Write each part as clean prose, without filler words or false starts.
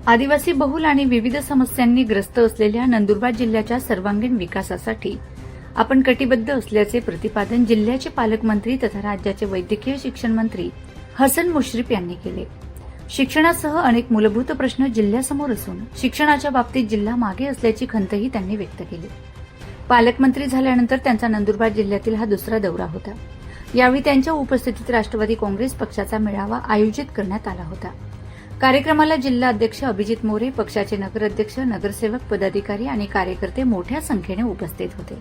आदिवासी बहुल आणि विविध समस्यांनी ग्रस्त असलेल्या नंदुरबार जिल्ह्याच्या सर्वांगीण विकासासाठी आपण कटिबद्ध असल्याचे प्रतिपादन जिल्ह्याचे पालकमंत्री तथा राज्याचे वैद्यकीय शिक्षण मंत्री हसन मुश्रीफ यांनी केले। शिक्षणासह अनेक मूलभूत प्रश्न जिल्ह्यासमोर असून शिक्षणाच्या बाबतीत जिल्हा मागे असल्याची खंतही त्यांनी व्यक्त केली। पालकमंत्री झाल्यानंतर त्यांचा नंदुरबार जिल्ह्यातील हा दुसरा दौरा होता। यावेळी त्यांच्या उपस्थितीत राष्ट्रवादी काँग्रेस पक्षाचा मेळावा आयोजित करण्यात आला होता। कार्यक्रमाला जिल्हा अध्यक्ष अभिजित मोरे, पक्षाचे नगराध्यक्ष, नगरसेवक, पदाधिकारी आणि कार्यकर्ते मोठ्या संख्येने उपस्थित होते।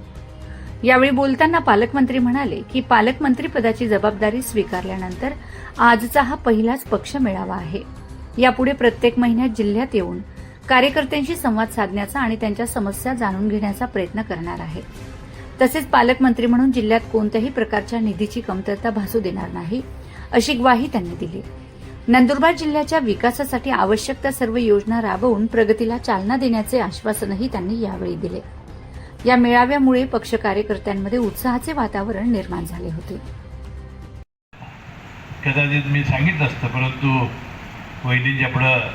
यावेळी बोलताना पालकमंत्री म्हणाले की पालकमंत्री पदाची जबाबदारी स्वीकारल्यानंतर आजचा हा पहिलाच पक्ष मेळावा आहे। यापुढे प्रत्येक महिन्यात जिल्ह्यात येऊन कार्यकर्त्यांशी संवाद साधण्याचा आणि त्यांच्या समस्या जाणून घेण्याचा प्रयत्न करणार आहे। तसेच पालकमंत्री म्हणून जिल्ह्यात कोणत्याही प्रकारच्या निधीची कमतरता भासू देणार नाही, अशी ग्वाही त्यांनी दिली। नंदुरबार जिल्ह्याच्या विकासासाठी आवश्यक त्या सर्व योजना राबवून प्रगतीला चालना देण्याचे आश्वासनही त्यांनी यावेळी दिले। या मेळाव्यामुळे पक्ष कार्यकर्त्यांमध्ये उत्साहाचे वातावरण निर्माण झाले होते। कदाचित मी सांगितलं असतं, परंतु वहिनींच्या पुढं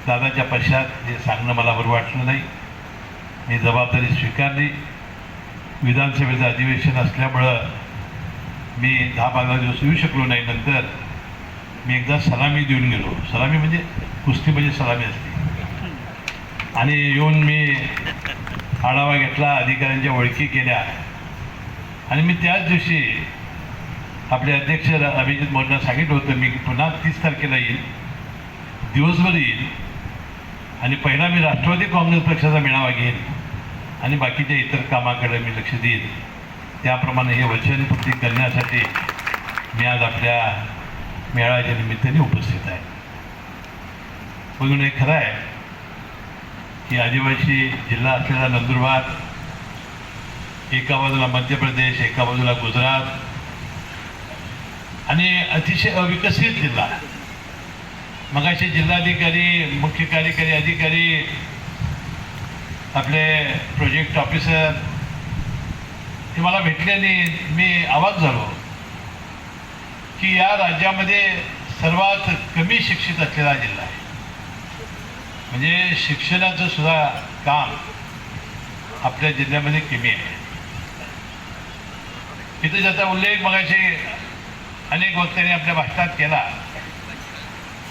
दादाच्या पश्चात हे सांगणं मला बरं वाटलं नाही। मी जबाबदारी स्वीकारली। विधानसभेचं अधिवेशन असल्यामुळं मी 10-15 दिवस येऊ शकलो नाही। नंतर मी एकदा सलामी देऊन गेलो। सलामी म्हणजे कुस्ती म्हणजे सलामी असते। आणि येऊन मी आढावा घेतला, अधिकाऱ्यांच्या ओळखी केल्या आणि मी त्याच दिवशी आपले अध्यक्ष अभिजित मोरेंना सांगितलं होतं मी पुन्हा 30 तारखेला येईल, दिवसभर येईल आणि पहिला मी राष्ट्रवादी काँग्रेस पक्षाचा मेळावा घेईन आणि बाकीच्या इतर कामाकडे मी लक्ष देईन। त्याप्रमाणे हे वचनपूर्ती करण्यासाठी मी आज आपल्या मेळाव्याच्या निमित्ताने उपस्थित आहे। म्हणून हे खरं आहे की आदिवासी जिल्हा असलेला नंदुरबार, एका बाजूला मध्य प्रदेश, एका बाजूला गुजरात आणि अतिशय अविकसित जिल्हा। मगाशी जिल्हाधिकारी, मुख्य कार्यकारी अधिकारी, आपले प्रोजेक्ट ऑफिसर हे मला भेटले आणि मी अवाक झालो की या राज्यामध्ये सर्वात कमी शिक्षित असलेला जिल्हा आहे। म्हणजे शिक्षणाचं सुद्धा काम आपल्या जिल्ह्यामध्ये कमी आहे। इथे ज्याचा उल्लेख मगाशी अनेक वक्त्यांनी आपल्या भाषणात केला,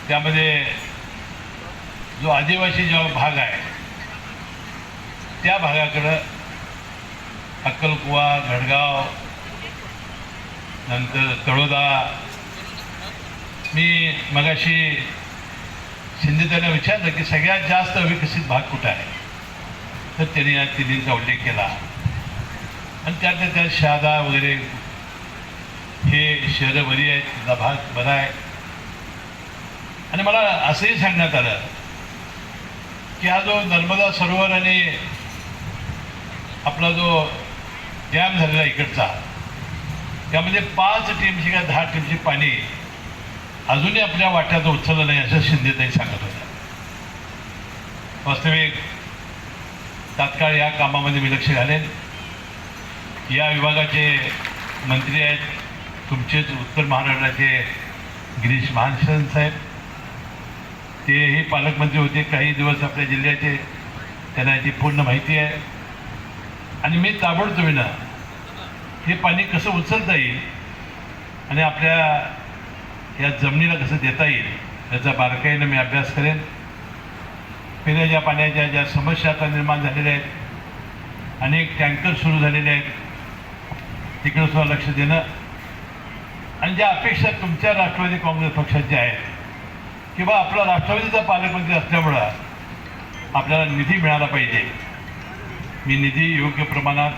त्यामध्ये जो आदिवासी जो भाग आहे त्या भागाकडं अक्कलकुवा, गडगाव, नंतर तळोदा, मी मगाशी शिंदे त्यांना विचारलं की सगळ्यात जास्त अविकसित भाग कुठं आहे, तर त्यांनी या तिन्हींचा उल्लेख केला आणि त्यातल्या त्यात शहादा वगैरे हे शहरं बरी आहेत, तिथला भाग बरा आहे। आणि मला असंही सांगण्यात आलं की हा जो नर्मदा सरोवर आणि आपला जो डॅम झालेला इकडचा, त्यामध्ये 5 टीमची का 10 टीमची पाणी अजूनही आपल्या वाट्यात उचललं नाही, असं शिंदेताई सांगत होत्या। वास्तविक तात्काळ या कामामध्ये मी लक्ष घालेन। या विभागाचे मंत्री आहेत तुमचेच उत्तर महाराष्ट्राचे गिरीश महाजन साहेब, तेही पालकमंत्री होते काही दिवस आपल्या जिल्ह्याचे, त्यांना याची पूर्ण माहिती आहे। आणि मी ताबडतोबीनं हे पाणी कसं उचलता येईल आणि आपल्या या जमिनीला कसं देता येईल याचा बारकाईनं मी अभ्यास करेन। पिण्याच्या पाण्याच्या ज्या समस्या आता निर्माण झालेल्या आहेत, अनेक टँकर सुरू झालेले आहेत, तिकडे सुद्धा लक्ष देणं आणि ज्या अपेक्षा तुमच्या राष्ट्रवादी काँग्रेस पक्षाच्या आहेत किंवा आपला राष्ट्रवादीचा पालकमंत्री असल्यामुळं आपल्याला निधी मिळाला पाहिजे, मी निधी योग्य प्रमाणात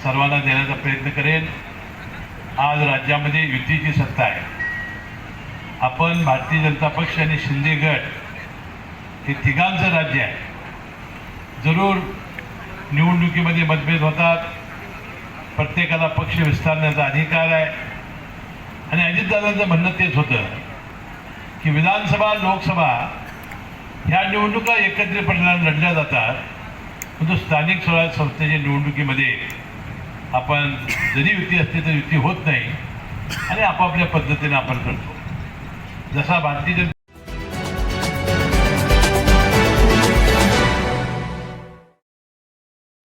सर्वांना देण्याचा प्रयत्न करेन। आज राज्यामध्ये युतीची सत्ता आहे। आपण भारतीय जनता पक्ष आणि शिंदे गट हे तिघांचं राज्य आहे। जरूर निवडणुकीमध्ये मतभेद होतात, प्रत्येकाला पक्ष विस्तारण्याचा अधिकार आहे आणि अजितदादांचं म्हणणं तेच होतं की विधानसभा, लोकसभा ह्या निवडणुका एकत्रितपणे लढल्या जातात, परंतु स्थानिक स्वराज्य संस्थेच्या निवडणुकीमध्ये आपण जरी युती असते तर युती होत नाही आणि आपापल्या पद्धतीने आपण करतो। जसा भारतीय